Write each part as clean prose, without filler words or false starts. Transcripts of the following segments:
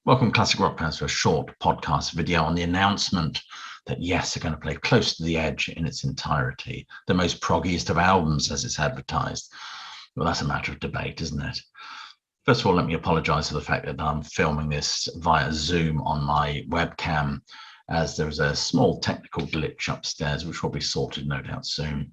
Welcome, Classic Rock fans, to a short podcast video on the announcement that Yes are going to play Close to the Edge in its entirety, the most proggiest of albums as it's advertised. Well, that's a matter of debate, isn't it? First of all, let me apologise for the fact that I'm filming this via Zoom on my webcam, as there was a small technical glitch upstairs, which will be sorted no doubt soon.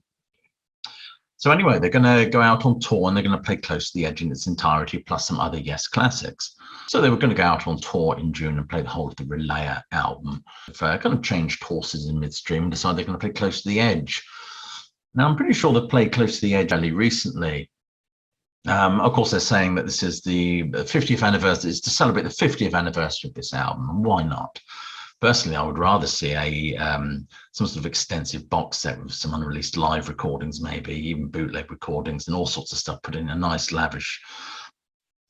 So anyway, they're going to go out on tour and they're going to play Close to the Edge in its entirety, plus some other Yes classics. So they were going to go out on tour in June and play the whole of the Relayer album. Kind of changed horses in midstream and decided they're going to play Close to the Edge. Now, I'm pretty sure they played Close to the Edge fairly recently. Of course, they're saying that this is the 50th anniversary. It's to celebrate the 50th anniversary of this album. And why not? Personally, I would rather see some sort of extensive box set with some unreleased live recordings, maybe even bootleg recordings and all sorts of stuff put in a nice lavish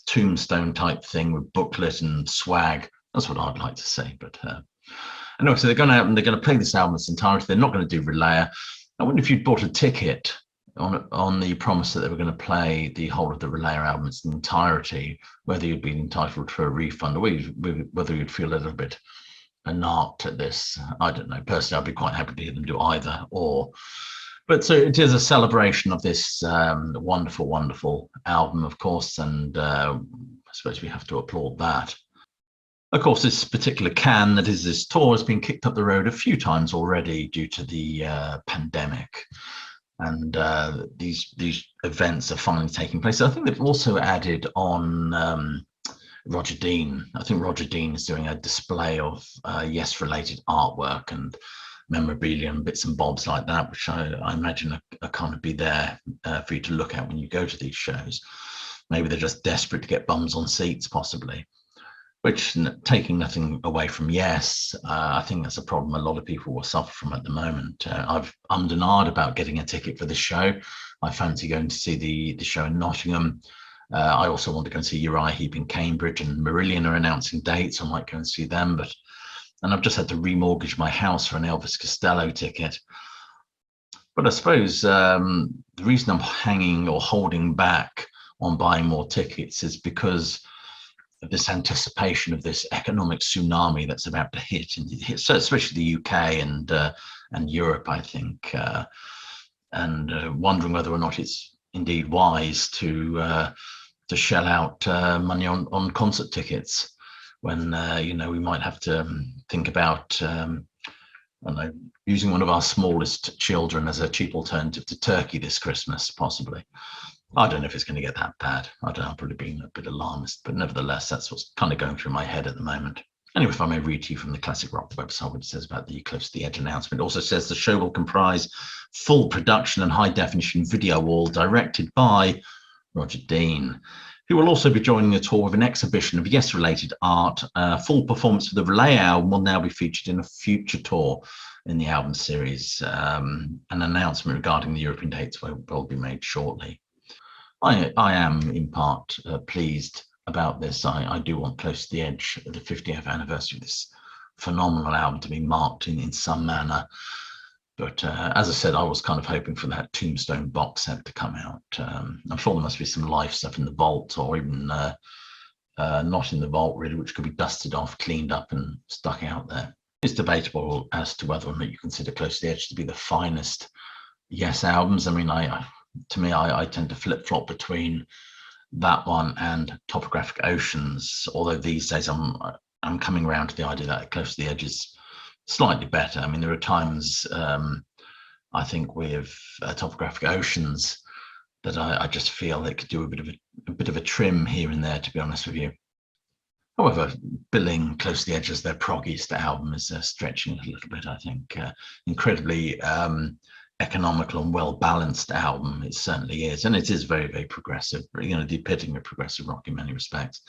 tombstone type thing with booklet and swag. That's what I'd like to see. But anyway, so they're going out and they're going to play this album in its entirety. They're not going to do Relayer. I wonder if you'd bought a ticket on the promise that they were going to play the whole of the Relayer album in its entirety, whether you'd been entitled to a refund or whether you'd feel a little bit not at this. I don't know. Personally, I'd be quite happy to hear them do either or. But so it is a celebration of this wonderful, wonderful album, of course, and I suppose we have to applaud that. Of course, this particular can that is this tour has been kicked up the road a few times already due to the pandemic. And these events are finally taking place. I think they've also added on Roger Dean. I think Roger Dean is doing a display of Yes-related artwork and memorabilia and bits and bobs like that, which I imagine are kind of be there for you to look at when you go to these shows. Maybe they're just desperate to get bums on seats, possibly. Which, taking nothing away from Yes, I think that's a problem a lot of people will suffer from at the moment. I've ummed and ahed about getting a ticket for this show. I fancy going to see the show in Nottingham. I also want to go and see Uriah Heep in Cambridge, and Marillion are announcing dates. I might go and see them, and I've just had to remortgage my house for an Elvis Costello ticket. But I suppose the reason I'm hanging or holding back on buying more tickets is because of this anticipation of this economic tsunami that's about to hit, so especially the UK and Europe, I think, and wondering whether or not it's indeed wise to shell out money on concert tickets when we might have to think about I don't know, using one of our smallest children as a cheap alternative to turkey this Christmas, possibly. I don't know if it's going to get that bad. I don't know, I'm probably being a bit alarmist, but nevertheless, that's what's kind of going through my head at the moment. Anyway, if I may read to you from the Classic Rock website what it says about the Close to the Edge announcement. It also says the show will comprise full production and high definition video wall directed by Roger Dean, who will also be joining the tour with an exhibition of Yes-related art. Full performance of the Relay album will now be featured in a future tour in the album series. An announcement regarding the European dates will be made shortly. I am in part pleased about this. I do want Close to the Edge, the 50th anniversary of this phenomenal album, to be marked in some manner. But as I said, I was kind of hoping for that Tombstone box set to come out. I'm sure there must be some live stuff in the vault, or even not in the vault really, which could be dusted off, cleaned up and stuck out there. It's debatable as to whether or not you consider Close to the Edge to be the finest Yes albums. I mean, to me, I tend to flip-flop between that one and Topographic Oceans, although these days I'm coming around to the idea that Close to the Edge is slightly better. I mean, there are times I think with Topographic Oceans that I just feel they could do a bit of a trim here and there, to be honest with you. However, billing Close to the Edge as their proggiest album is stretching it a little bit, I think. Incredibly economical and well-balanced album, it certainly is, and it is very, very progressive, the epitome of progressive rock in many respects.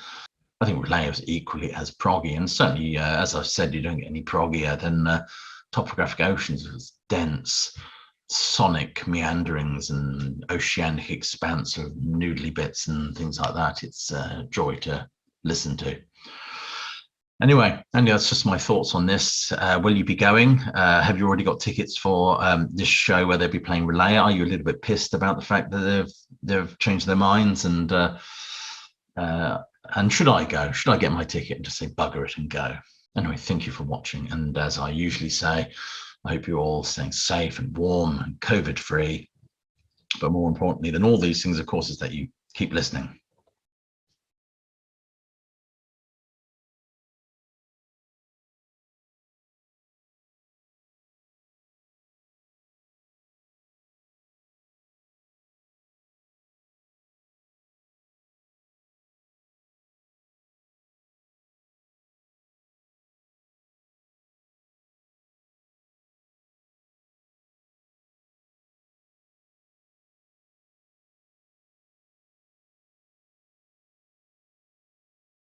I think Relayer is equally as proggy, and certainly, as I've said, you don't get any proggier than Topographic Oceans, with dense sonic meanderings and oceanic expanse of noodly bits and things like that. It's a joy to listen to. Anyway, that's just my thoughts on this. Will you be going? Have you already got tickets for this show where they'll be playing Relayer? Are you a little bit pissed about the fact that they've changed their minds and And should I go? Should I get my ticket and just say bugger it and go? Anyway, thank you for watching. And as I usually say, I hope you're all staying safe and warm and COVID-free. But more importantly than all these things, of course, is that you keep listening.